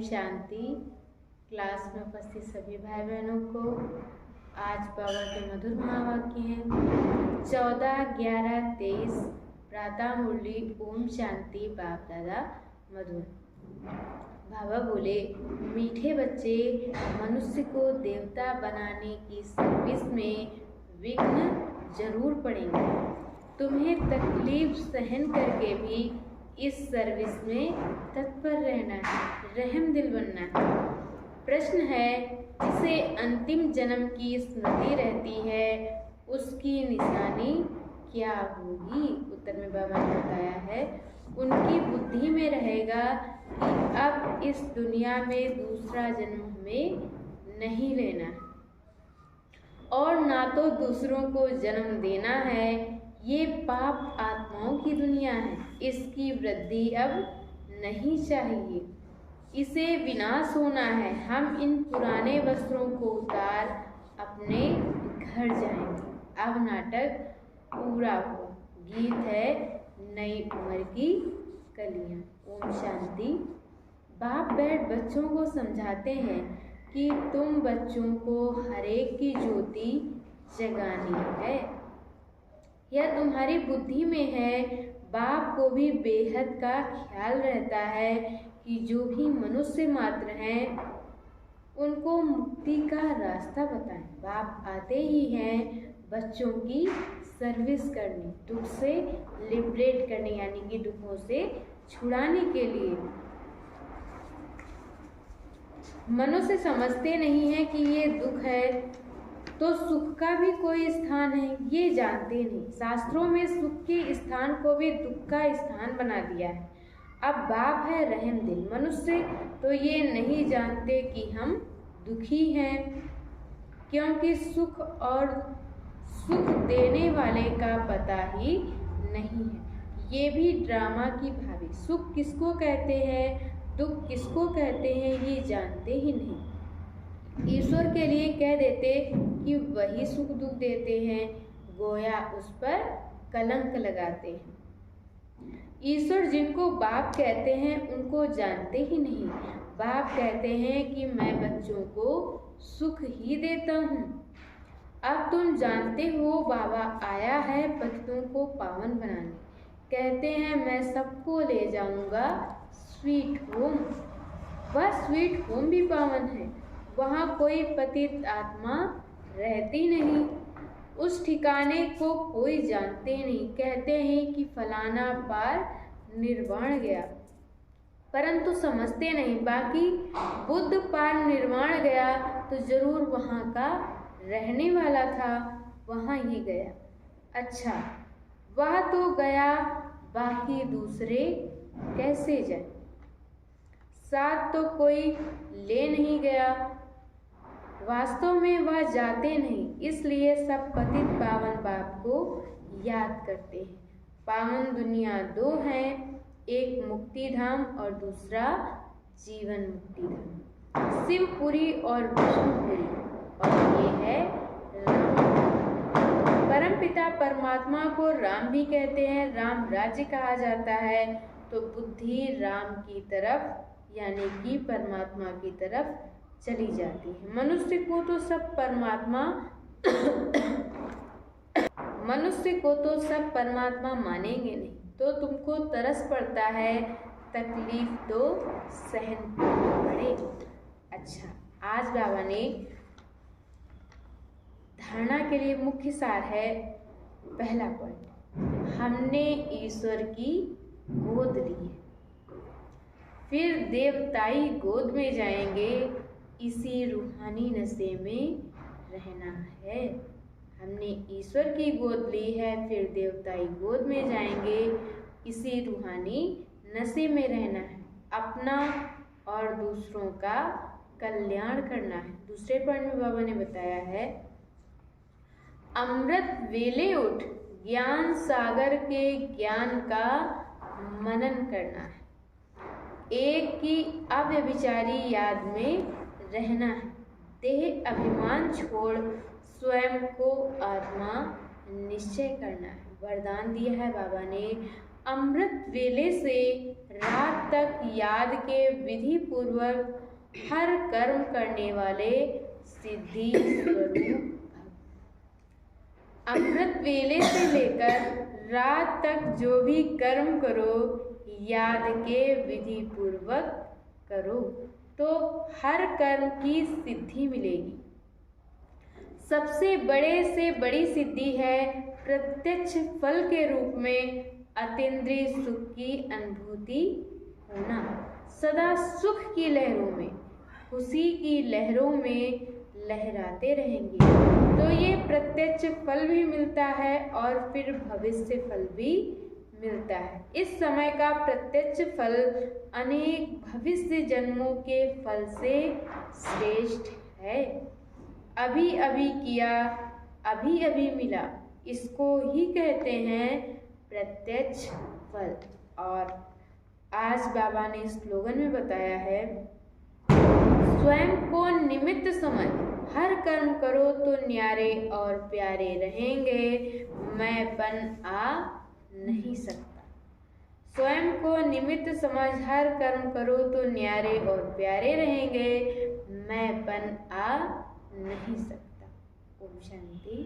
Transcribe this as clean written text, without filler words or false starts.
शांति। Class में उपस्थित सभी भाई बहनों को आज बाबा के मधुर महावाक्य हैं 14/11/23 प्रातः मुरली। ओम शांति। बाप दादा मधुर। बाबा बोले, मीठे बच्चे, मनुष्य को देवता बनाने की सर्विस में विघ्न जरूर पड़ेंगे। तुम्हें तकलीफ सहन करके भी इस सर्विस में तत्पर रहना है, रहम दिल बनना है। प्रश्न है, जिसे अंतिम जन्म की स्मृति रहती है उसकी निशानी क्या होगी? उत्तर में बाबा ने बताया है, उनकी बुद्धि में रहेगा कि अब इस दुनिया में दूसरा जन्म हमें नहीं लेना है और ना तो दूसरों को जन्म देना है। ये पाप आत्माओं की दुनिया है, इसकी वृद्धि अब नहीं चाहिए, इसे विनाश होना है। हम इन पुराने वस्त्रों को उतार अपने घर जाएंगे। अब नाटक पूरा हुआ। गीत है नई उम्र की कलियां। ओम शांति। बाप बैठ बच्चों को समझाते हैं कि तुम बच्चों को हरेक की ज्योति जगानी है, यह तुम्हारी बुद्धि में है। बाप को भी बेहद का ख्याल रहता है कि जो भी मनुष्य मात्र हैं उनको मुक्ति का रास्ता बताएं। बाप आते ही हैं बच्चों की सर्विस करने, दुख से लिबरेट करने, यानी कि दुखों से छुड़ाने के लिए। मनुष्य समझते नहीं है कि ये दुख है तो सुख का भी कोई स्थान है, ये जानते नहीं। शास्त्रों में सुख के स्थान को भी दुख का स्थान बना दिया है। अब बाप है रहम दिल। मनुष्य तो ये नहीं जानते कि हम दुखी हैं, क्योंकि सुख और सुख देने वाले का पता ही नहीं है। ये भी ड्रामा की भाभी। सुख किसको कहते हैं, दुख किसको कहते हैं, ये जानते ही नहीं। ईश्वर के लिए कह देते कि वही सुख दुख देते हैं, गोया उस पर कलंक लगाते हैं। ईश्वर जिनको बाप कहते हैं उनको जानते ही नहीं। बाप कहते हैं कि मैं बच्चों को सुख ही देता हूँ। अब तुम जानते हो बाबा आया है पतितों को पावन बनाने। कहते हैं मैं सबको ले जाऊंगा स्वीट होम। वह स्वीट होम भी पावन है, वहाँ कोई पतित आत्मा रहती नहीं, उस ठिकाने को कोई जानते नहीं। कहते हैं कि फलाना पार निर्वाण गया, परंतु समझते नहीं। बाकी बुद्ध पार निर्वाण गया तो जरूर वहाँ का रहने वाला था, वहाँ ही गया। अच्छा, वह तो गया, बाकी दूसरे कैसे जाए? साथ तो कोई ले नहीं गया। वास्तव में वह जाते नहीं, इसलिए सब पतित पावन बाप को याद करते हैं। पावन दुनिया दो हैं, एक मुक्ति धाम और दूसरा जीवन मुक्ति धाम, शिवपुरी और विष्णुपुरी, और ये है राम। परमपिता परमात्मा को राम भी कहते हैं, राम राज्य कहा जाता है। तो बुद्धि राम की तरफ यानी कि परमात्मा की तरफ चली जाती है। मनुष्य को तो सब परमात्मा मानेंगे नहीं, तो तुमको तरस पड़ता है, तकलीफ तो सहन पड़ेगी। अच्छा, आज बाबा ने धारणा के लिए मुख्य सार है। पहला पॉइंट, हमने ईश्वर की गोद ली है, फिर देवताई गोद में जाएंगे, इसी रूहानी नशे में रहना है। हमने ईश्वर की गोद ली है, फिर देवताई गोद में जाएंगे, इसी रूहानी नशे में रहना है। अपना और दूसरों का कल्याण करना है। दूसरे पॉइंट में बाबा ने बताया है, अमृत वेले उठ ज्ञान सागर के ज्ञान का मनन करना है। एक की अव्यभिचारी याद में रहना है। देह अभिमान छोड़ स्वयं को आत्मा निश्चय करना है। वरदान दिया है बाबा ने, अमृत वेले से रात तक याद के विधि पूर्वक हर कर्म करने वाले सिद्धि स्वरूप। अमृत वेले से लेकर रात तक जो भी कर्म करो याद के विधि पूर्वक करो तो हर कर्म की सिद्धि मिलेगी। सबसे बड़े से बड़ी सिद्धि है प्रत्यक्ष फल के रूप में अतीन्द्रिय सुख की अनुभूति होना। सदा सुख की लहरों में, खुशी की लहरों में लहराते रहेंगे तो ये प्रत्यक्ष फल भी मिलता है और फिर भविष्य फल भी मिलता है। इस समय का प्रत्यक्ष फल अनेक भविष्य जन्मों के फल से श्रेष्ठ है। अभी अभी किया, अभी अभी मिला, इसको ही कहते हैं प्रत्यक्ष फल। और आज बाबा ने स्लोगन में बताया है, स्वयं को निमित्त समझ हर कर्म करो तो न्यारे और प्यारे रहेंगे, मैंपन आ नहीं सकता। स्वयं को निमित्त समझ हर कर्म करो तो न्यारे और प्यारे रहेंगे, मैंपन आ नहीं सकता। ओम शांति।